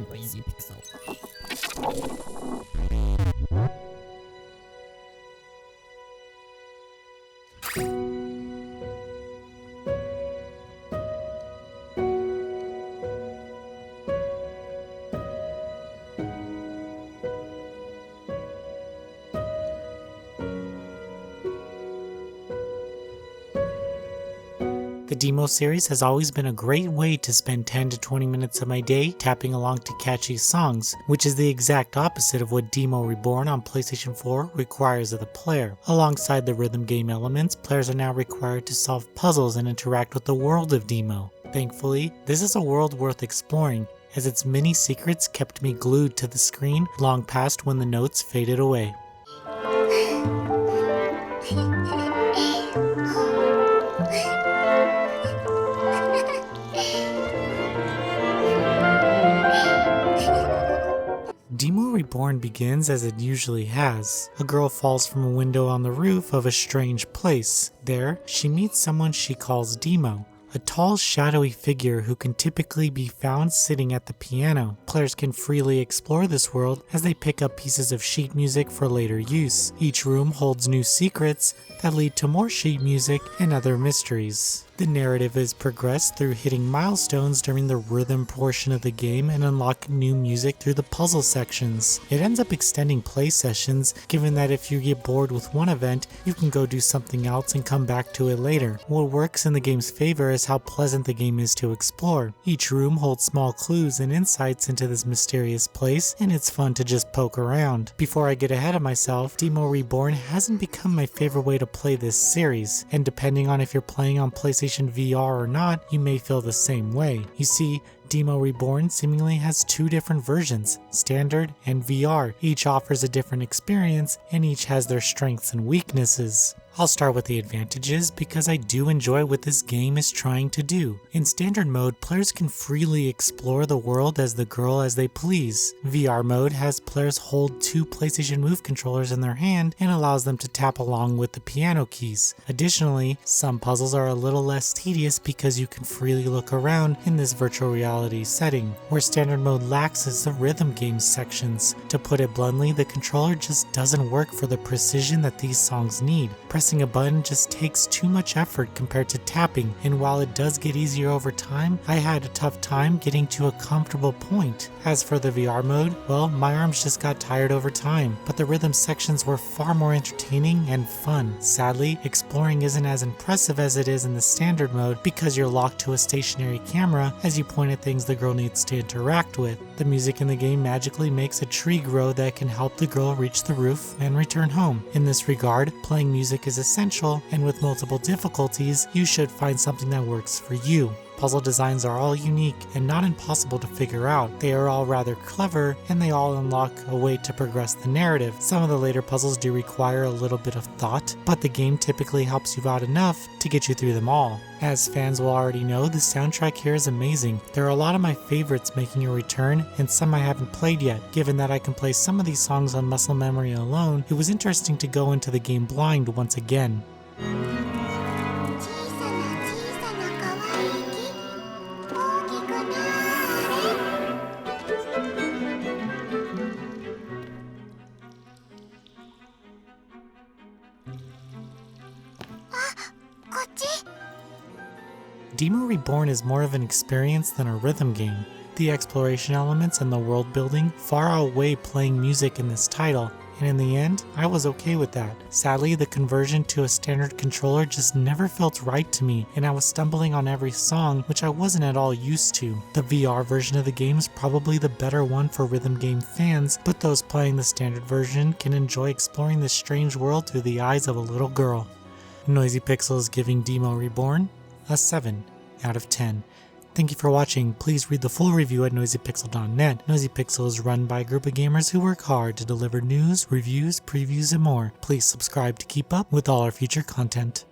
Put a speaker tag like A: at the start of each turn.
A: Noisy Pixel.
B: The Deemo series has always been a great way to spend 10 to 20 minutes of my day tapping along to catchy songs, which is the exact opposite of what Deemo Reborn on PlayStation 4 requires of the player. Alongside the rhythm game elements, players are now required to solve puzzles and interact with the world of Deemo. Thankfully, this is a world worth exploring, as its many secrets kept me glued to the screen long past when the notes faded away. Deemo Reborn begins as it usually has. A girl falls from a window on the roof of a strange place. There, she meets someone she calls Deemo, a tall, shadowy figure who can typically be found sitting at the piano. Players can freely explore this world as they pick up pieces of sheet music for later use. Each room holds new secrets that lead to more sheet music and other mysteries. The narrative is progressed through hitting milestones during the rhythm portion of the game and unlocking new music through the puzzle sections. It ends up extending play sessions, given that if you get bored with one event, you can go do something else and come back to it later. What works in the game's favor is how pleasant the game is to explore. Each room holds small clues and insights into this mysterious place, and it's fun to just poke around. Before I get ahead of myself, Deemo Reborn hasn't become my favorite way to play this series, and depending on if you're playing on PlayStation VR or not, you may feel the same way. You see, Deemo Reborn seemingly has two different versions, Standard and VR. Each offers a different experience, and each has their strengths and weaknesses. I'll start with the advantages because I do enjoy what this game is trying to do. In Standard mode, players can freely explore the world as they please. VR mode has players hold two PlayStation Move controllers in their hand and allows them to tap along with the piano keys. Additionally, some puzzles are a little less tedious because you can freely look around in this virtual reality setting. Where Standard mode lacks is the rhythm game sections. To put it bluntly, the controller just doesn't work for the precision that these songs need. Pressing a button just takes too much effort compared to tapping, and while it does get easier over time, I had a tough time getting to a comfortable point. As for the VR mode, well, my arms just got tired over time, but the rhythm sections were far more entertaining and fun. Sadly, exploring isn't as impressive as it is in the Standard mode because you're locked to a stationary camera as you point at things the girl needs to interact with. The music in the game magically makes a tree grow that can help the girl reach the roof and return home. In this regard, playing music is essential, and with multiple difficulties, you should find something that works for you. Puzzle designs are all unique and not impossible to figure out. They are all rather clever, and they all unlock a way to progress the narrative. Some of the later puzzles do require a little bit of thought, but the game typically helps you out enough to get you through them all. As fans will already know, the soundtrack here is amazing. There are a lot of my favorites making a return, and some I haven't played yet. Given that I can play some of these songs on muscle memory alone, it was interesting to go into the game blind once again. Deemo Reborn is more of an experience than a rhythm game. The exploration elements and the world building far outweigh playing music in this title, and in the end, I was okay with that. Sadly, the conversion to a standard controller just never felt right to me, and I was stumbling on every song, which I wasn't at all used to. The VR version of the game is probably the better one for rhythm game fans, but those playing the standard version can enjoy exploring this strange world through the eyes of a little girl. Noisy Pixel is giving Deemo Reborn a 7 out of 10. Thank you for watching. Please read the full review at noisypixel.net. Noisy Pixel is run by a group of gamers who work hard to deliver news, reviews, previews, and more. Please subscribe to keep up with all our future content.